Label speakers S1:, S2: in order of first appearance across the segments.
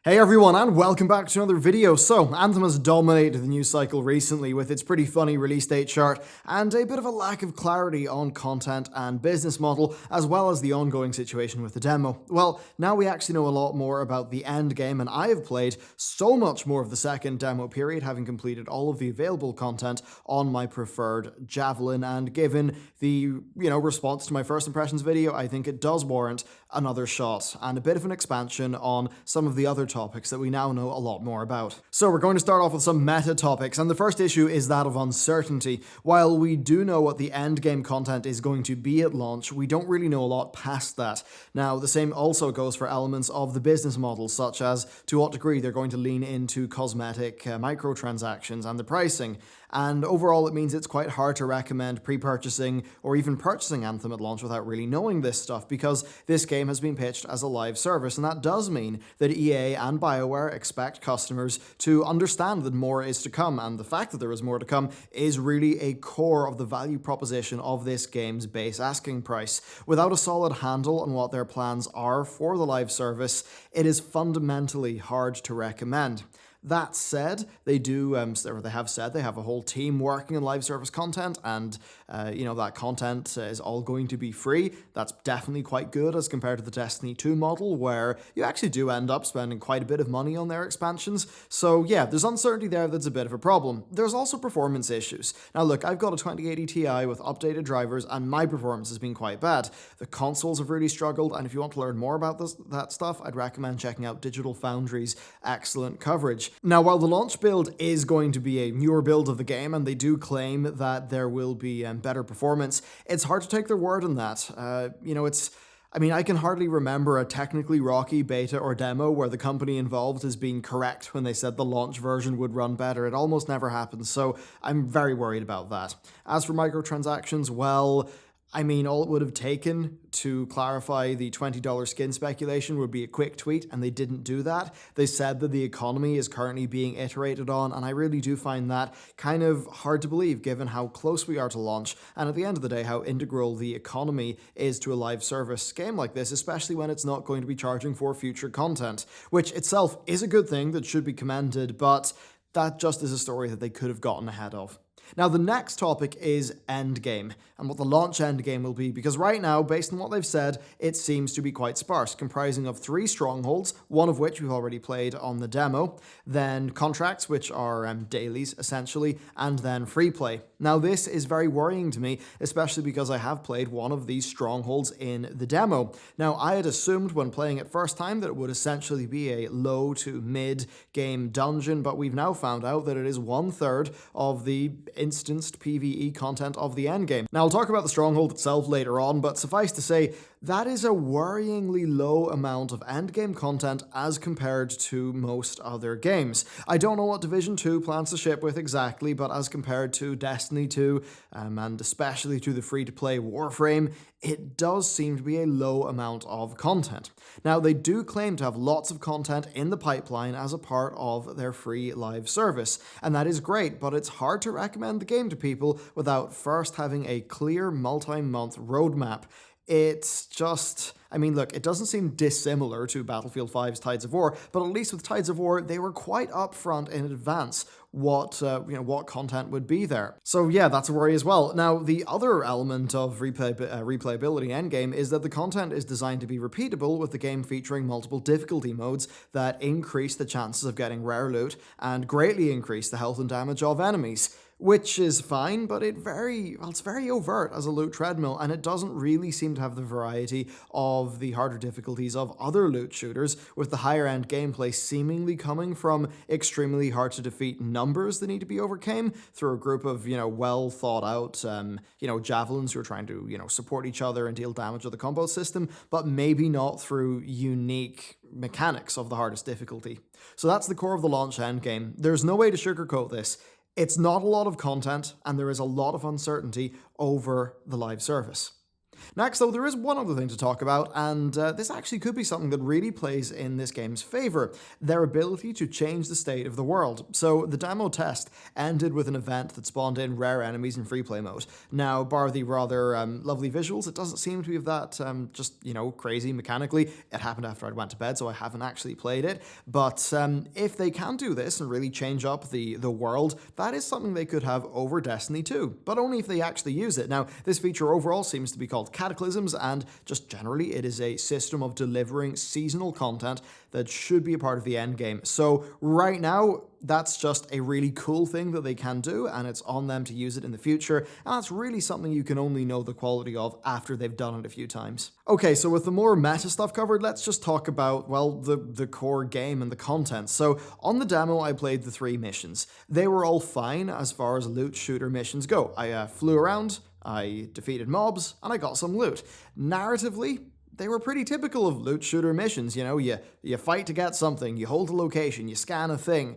S1: Hey everyone, and welcome back to another video. So, Anthem has dominated the news cycle recently with its pretty funny release date chart and a bit of a lack of clarity on content and business model, as well as the ongoing situation with the demo. Well, now we actually know a lot more about the Endgame, and I have played so much more of the second demo period, having completed all of the available content on my preferred Javelin, and given the, response to my first impressions video, I think it does warrant another shot and a bit of an expansion on some of the other topics that we now know a lot more about. So we're going to start off with some meta topics, and the first issue is that of uncertainty. While we do know what the endgame content is going to be at launch, we don't really know a lot past that. Now, the same also goes for elements of the business model, such as to what degree they're going to lean into cosmetic microtransactions and the pricing. And overall, it means it's quite hard to recommend pre-purchasing or even purchasing Anthem at launch without really knowing this stuff, because this game has been pitched as a live service, and that does mean that EA and BioWare expect customers to understand that more is to come, and the fact that there is more to come is really a core of the value proposition of this game's base asking price. Without a solid handle on what their plans are for the live service, it is fundamentally hard to recommend. That said, they have said they have a whole team working on live service content, and that content is all going to be free. That's definitely quite good as compared to the Destiny 2 model, where you actually do end up spending quite a bit of money on their expansions. So yeah, there's uncertainty there that's a bit of a problem. There's also performance issues. Now look, I've got a 2080 Ti with updated drivers, and my performance has been quite bad. The consoles have really struggled, and if you want to learn more about that stuff, I'd recommend checking out Digital Foundry's excellent coverage. Now, while the launch build is going to be a newer build of the game, and they do claim that there will be better performance, it's hard to take their word on that. I can hardly remember a technically rocky beta or demo where the company involved has been correct when they said the launch version would run better. It almost never happens, so I'm very worried about that. As for microtransactions, well, all it would have taken to clarify the $20 skin speculation would be a quick tweet, and they didn't do that. They said that the economy is currently being iterated on, and I really do find that kind of hard to believe given how close we are to launch, and at the end of the day, how integral the economy is to a live service game like this, especially when it's not going to be charging for future content, which itself is a good thing that should be commended, but that just is a story that they could have gotten ahead of. Now, the next topic is Endgame, and what the launch Endgame will be, because right now, based on what they've said, it seems to be quite sparse, comprising of 3 strongholds, one of which we've already played on the demo, then contracts, which are dailies, essentially, and then free play. Now, this is very worrying to me, especially because I have played one of these strongholds in the demo. Now, I had assumed when playing it first time that it would essentially be a low to mid-game dungeon, but we've now found out that it is 1/3 of the instanced PvE content of the endgame. Now, I'll talk about the stronghold itself later on, but suffice to say, that is a worryingly low amount of endgame content as compared to most other games. I don't know what Division 2 plans to ship with exactly, but as compared to Destiny 2, and especially to the free-to-play Warframe, it does seem to be a low amount of content. Now, they do claim to have lots of content in the pipeline as a part of their free live service, and that is great, but it's hard to recommend the game to people without first having a clear multi-month roadmap. It's just, look, it doesn't seem dissimilar to Battlefield 5's Tides of War, but at least with Tides of War, they were quite upfront in advance what content would be there. So yeah, that's a worry as well. Now, the other element of replayability endgame is that the content is designed to be repeatable, with the game featuring multiple difficulty modes that increase the chances of getting rare loot and greatly increase the health and damage of enemies. Which is fine, but it's very overt as a loot treadmill, and it doesn't really seem to have the variety of the harder difficulties of other loot shooters, with the higher end gameplay seemingly coming from extremely hard to defeat numbers that need to be overcome through a group of, well thought out, javelins who are trying to, support each other and deal damage with the combo system, but maybe not through unique mechanics of the hardest difficulty. So that's the core of the launch endgame. There's no way to sugarcoat this. It's not a lot of content, and there is a lot of uncertainty over the live service. Next, though, there is one other thing to talk about, and this actually could be something that really plays in this game's favor: their ability to change the state of the world. So, the demo test ended with an event that spawned in rare enemies in free play mode. Now, bar the rather lovely visuals, it doesn't seem to be of that crazy mechanically. It happened after I went to bed, so I haven't actually played it. But if they can do this and really change up the world, that is something they could have over Destiny 2, but only if they actually use it. Now, this feature overall seems to be called Cataclysms, and just generally it is a system of delivering seasonal content that should be a part of the endgame. So right now, that's just a really cool thing that they can do, and it's on them to use it in the future, and that's really something you can only know the quality of after they've done it a few times. Okay, so with the more meta stuff covered, let's just talk about, well, the core game and the content. So on the demo, I played the 3 missions. They were all fine as far as loot shooter missions go. I flew around, I defeated mobs, and I got some loot. Narratively, they were pretty typical of loot shooter missions. You fight to get something, you hold a location, you scan a thing,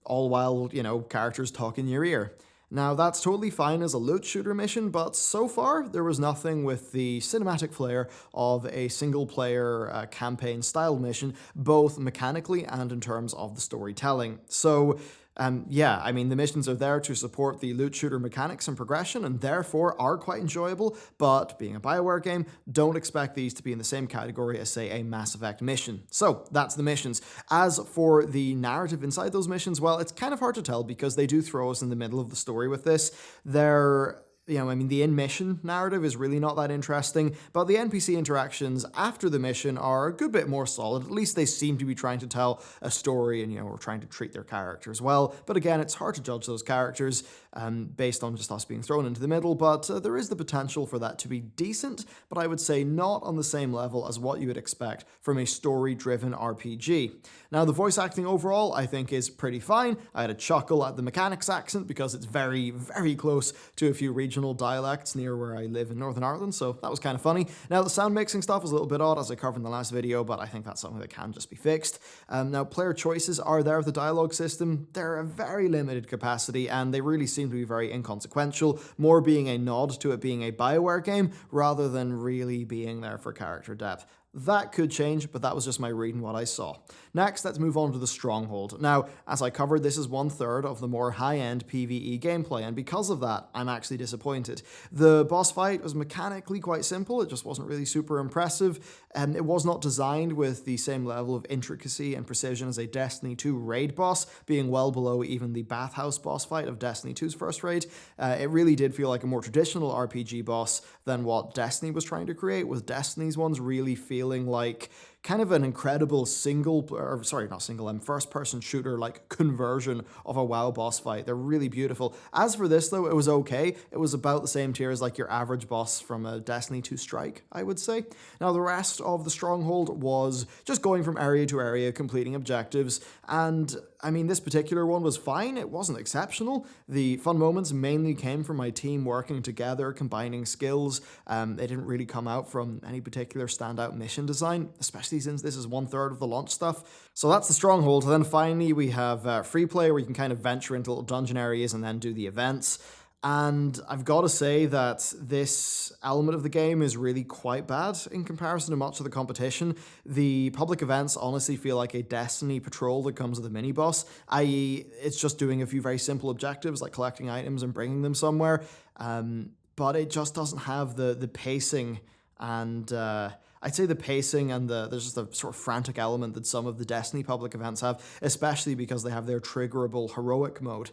S1: all while, characters talk in your ear. Now, that's totally fine as a loot shooter mission, but so far, there was nothing with the cinematic flair of a single-player campaign-style mission, both mechanically and in terms of the storytelling. So, the missions are there to support the loot shooter mechanics and progression, and therefore are quite enjoyable, but being a BioWare game, don't expect these to be in the same category as, say, a Mass Effect mission. So, that's the missions. As for the narrative inside those missions, well, it's kind of hard to tell because they do throw us in the middle of the story with this. The in-mission narrative is really not that interesting, but the NPC interactions after the mission are a good bit more solid. At least they seem to be trying to tell a story and, we're trying to treat their characters well. But again, it's hard to judge those characters based on just us being thrown into the middle, but there is the potential for that to be decent, but I would say not on the same level as what you would expect from a story-driven RPG. Now, the voice acting overall, I think, is pretty fine. I had a chuckle at the mechanics accent because it's very, very close to a few regional dialects near where I live in Northern Ireland, so that was kind of funny. Now, the sound mixing stuff was a little bit odd, as I covered in the last video, but I think that's something that can just be fixed. Now, player choices are there with the dialogue system. They're a very limited capacity, and they really seem to be very inconsequential, more being a nod to it being a BioWare game, rather than really being there for character depth. That could change, but that was just my reading what I saw. Next, let's move on to the Stronghold. Now, as I covered, this is 1/3 of the more high-end PvE gameplay, and because of that, I'm actually disappointed. The boss fight was mechanically quite simple, it just wasn't really super impressive, and it was not designed with the same level of intricacy and precision as a Destiny 2 raid boss, being well below even the bathhouse boss fight of Destiny 2's first raid. It really did feel like a more traditional RPG boss than what Destiny was trying to create, with Destiny's ones really feeling like kind of an incredible first-person shooter like conversion of a WoW boss fight. They're really beautiful. As for this though, it was okay. It was about the same tier as like your average boss from a Destiny 2 Strike, I would say. Now the rest of the Stronghold was just going from area to area, completing objectives, and this particular one was fine. It wasn't exceptional. The fun moments mainly came from my team working together, combining skills. They didn't really come out from any particular standout mission design, especially since this is 1/3 of the launch stuff. So that's the Stronghold. And then finally, we have free play, where you can kind of venture into little dungeon areas and then do the events. And I've got to say that this element of the game is really quite bad in comparison to much of the competition. The public events honestly feel like a Destiny patrol that comes with a mini-boss, i.e. it's just doing a few very simple objectives like collecting items and bringing them somewhere, but it just doesn't have the pacing and... I'd say the pacing and there's just a sort of frantic element that some of the Destiny public events have, especially because they have their triggerable heroic mode.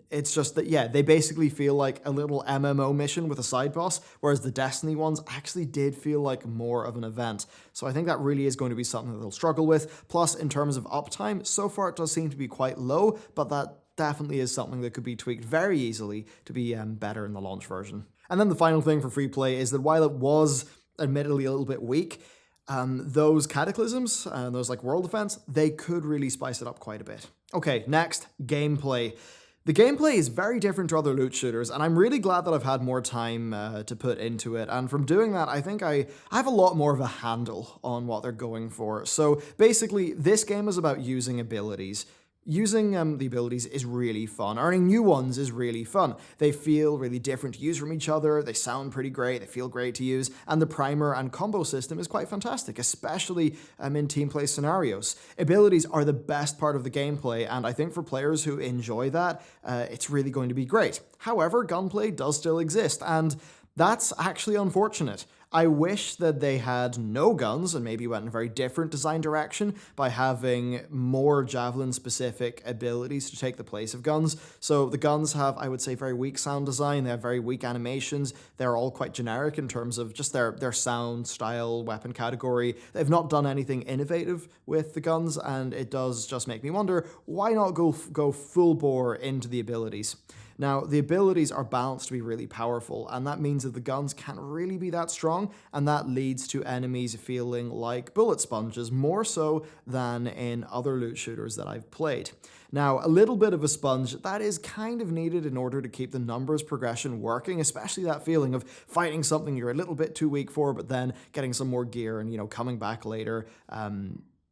S1: It's just that, they basically feel like a little MMO mission with a side boss, whereas the Destiny ones actually did feel like more of an event. So I think that really is going to be something that they'll struggle with. Plus, in terms of uptime, so far it does seem to be quite low, but that definitely is something that could be tweaked very easily to be better in the launch version. And then the final thing for free play is that while it was admittedly a little bit weak, those cataclysms and those like world events, they could really spice it up quite a bit. Okay, next, gameplay. The gameplay is very different to other loot shooters, and I'm really glad that I've had more time to put into it, and from doing that, I think I have a lot more of a handle on what they're going for. So basically, this game is about using abilities. Using the abilities is really fun. Earning new ones is really fun. They feel really different to use from each other, they sound pretty great, they feel great to use, and the primer and combo system is quite fantastic, especially in team play scenarios. Abilities are the best part of the gameplay, and I think for players who enjoy that, it's really going to be great. However, gunplay does still exist, and that's actually unfortunate. I wish that they had no guns and maybe went in a very different design direction by having more javelin-specific abilities to take the place of guns. So the guns have, I would say, very weak sound design, they have very weak animations, they're all quite generic in terms of just their sound, style, weapon category. They've not done anything innovative with the guns, and it does just make me wonder, why not go full bore into the abilities? Now, the abilities are balanced to be really powerful, and that means that the guns can't really be that strong, and that leads to enemies feeling like bullet sponges, more so than in other loot shooters that I've played. Now, a little bit of a sponge, that is kind of needed in order to keep the numbers progression working, especially that feeling of fighting something you're a little bit too weak for, but then getting some more gear and, coming back later.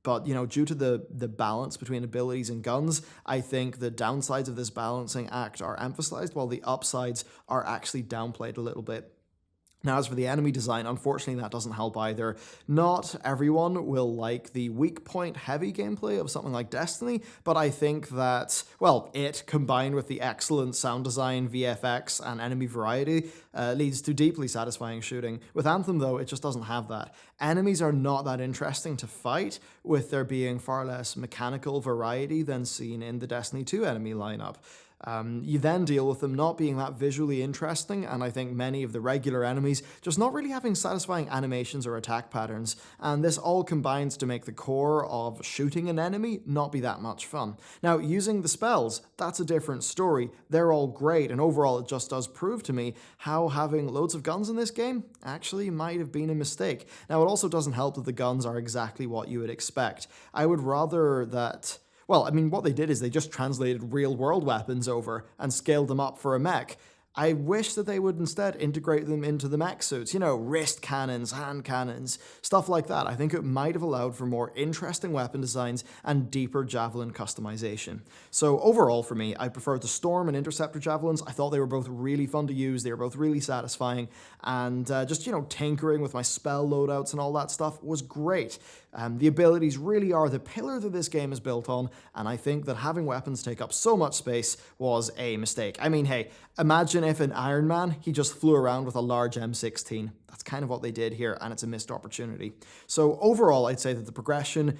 S1: But, due to the balance between abilities and guns, I think the downsides of this balancing act are emphasized, while the upsides are actually downplayed a little bit. Now, as for the enemy design, unfortunately that doesn't help either. Not everyone will like the weak point heavy gameplay of something like Destiny, but I think that, it, combined with the excellent sound design, VFX, and enemy variety, leads to deeply satisfying shooting. With Anthem, though, it just doesn't have that. Enemies are not that interesting to fight, with there being far less mechanical variety than seen in the Destiny 2 enemy lineup. You then deal with them not being that visually interesting, and I think many of the regular enemies just not really having satisfying animations or attack patterns, and this all combines to make the core of shooting an enemy not be that much fun. Now, using the spells, that's a different story. They're all great, and overall it just does prove to me how having loads of guns in this game actually might have been a mistake. Now, it also doesn't help that the guns are exactly what you would expect. I would rather that... what they did is they just translated real-world weapons over and scaled them up for a mech. I wish that they would instead integrate them into the mech suits, wrist cannons, hand cannons, stuff like that. I think it might have allowed for more interesting weapon designs and deeper javelin customization. So overall for me, I preferred the Storm and Interceptor javelins. I thought they were both really fun to use, they were both really satisfying, and just, tinkering with my spell loadouts and all that stuff was great. The abilities really are the pillar that this game is built on, and I think that having weapons take up so much space was a mistake. I mean, hey, imagine if in Iron Man, he just flew around with a large M16. That's kind of what they did here, and it's a missed opportunity. So overall, I'd say that the progression...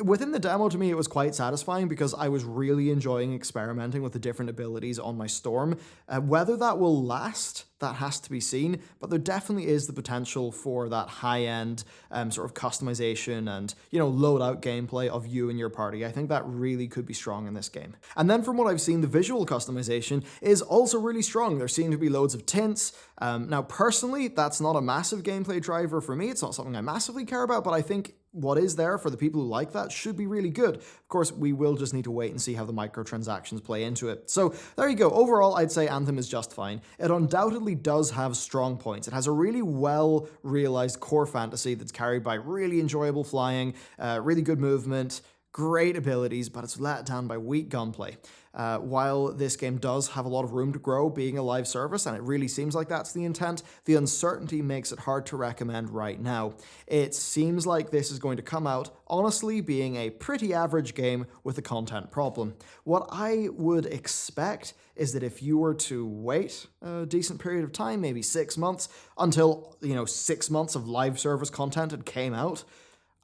S1: Within the demo, to me, it was quite satisfying because I was really enjoying experimenting with the different abilities on my Storm. Whether that will last, that has to be seen, but there definitely is the potential for that high-end sort of customization and, loadout gameplay of you and your party. I think that really could be strong in this game. And then from what I've seen, the visual customization is also really strong. There seem to be loads of tints. Now, personally, that's not a massive gameplay driver for me. It's not something I massively care about, but I think what is there for the people who like that should be really good. Of course, we will just need to wait and see how the microtransactions play into it. So there you go. Overall, I'd say Anthem is just fine. It undoubtedly does have strong points. It has a really well realized core fantasy that's carried by really enjoyable flying, really good movement, great abilities, but it's let down by weak gunplay. While this game does have a lot of room to grow being a live service, and it really seems like that's the intent, the uncertainty makes it hard to recommend right now. It seems like this is going to come out, honestly, being a pretty average game with a content problem. What I would expect is that if you were to wait a decent period of time, maybe 6 months, until, 6 months of live service content had came out,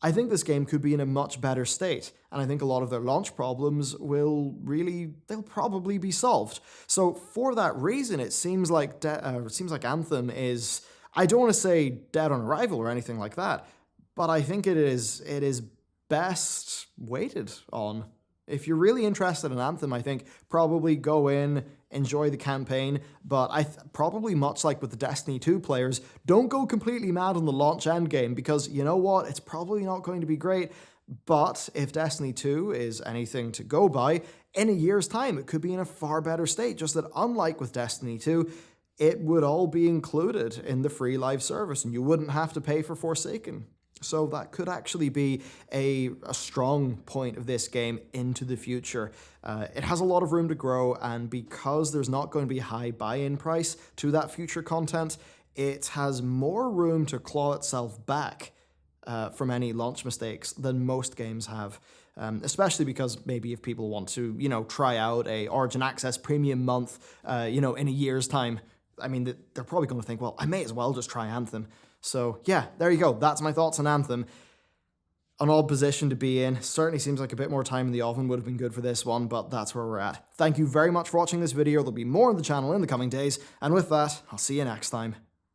S1: I think this game could be in a much better state, and I think a lot of their launch problems they'll probably be solved. So for that reason, it seems like Anthem is, I don't want to say dead on arrival or anything like that, but I think it is best waited on. If you're really interested in Anthem, I think probably go in, enjoy the campaign, but probably much like with the Destiny 2 players, don't go completely mad on the launch endgame, because you know what, it's probably not going to be great, but if Destiny 2 is anything to go by, in a year's time it could be in a far better state, just that unlike with Destiny 2, it would all be included in the free live service and you wouldn't have to pay for Forsaken. So that could actually be a strong point of this game into the future. It has a lot of room to grow, and because there's not going to be a high buy-in price to that future content, it has more room to claw itself back from any launch mistakes than most games have. Especially because maybe if people want to, try out a Origin Access premium month, in a year's time, I mean, they're probably going to think, well, I may as well just try Anthem. So yeah, there you go. That's my thoughts on Anthem. An odd position to be in. Certainly seems like a bit more time in the oven would have been good for this one, but that's where we're at. Thank you very much for watching this video. There'll be more on the channel in the coming days, and with that, I'll see you next time.